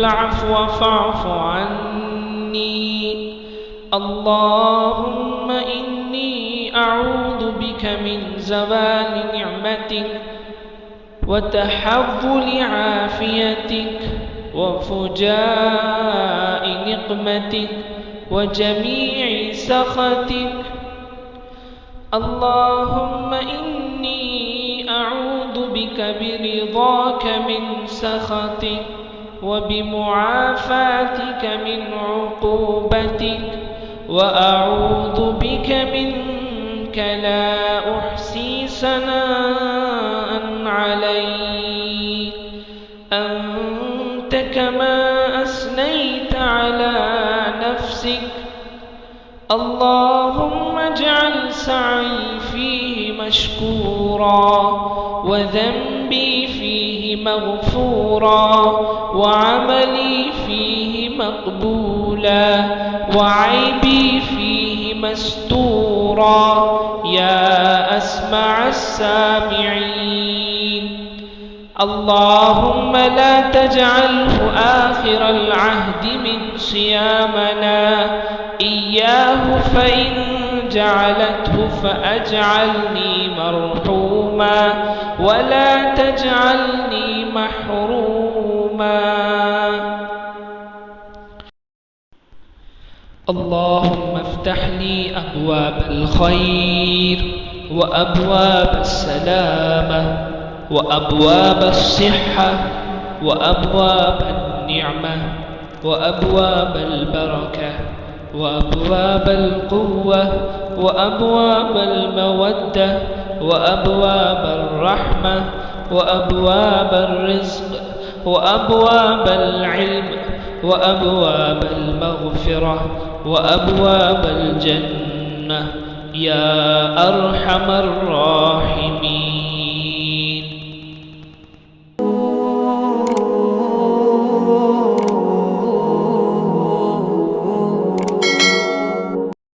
العفو فاعف عني. اللهم إني أعوذ بك من زوال نعمتك وتحول عافيتك وفجاء نقمتك وجميع سخطك. اللهم إني أعوذ بك برضاك من سخطك وبمعافاتك من عقوبتك، وأعوذ بك منك لا أحصي ثناء عليك أنت كما أثنيت على نفسك. اللهم اجعل سعي فيه مشكورا وذنبي فيه مغفورا وعملي فيه مقبولا وعيبي فيه مستورا يا أسمع السامعين. اللهم لا تجعله آخر العهد من صيامنا إياه، فإن جعلته فأجعلني مرحوما ولا تجعلني محروما. اللهم افتح لي أبواب الخير وأبواب السلامة وأبواب الصحة وأبواب النعمة وأبواب البركة وأبواب القوة وأبواب المودة وأبواب الرحمة وأبواب الرزق وأبواب العلم وأبواب المغفرة وأبواب الجنة يا أرحم الراحمين.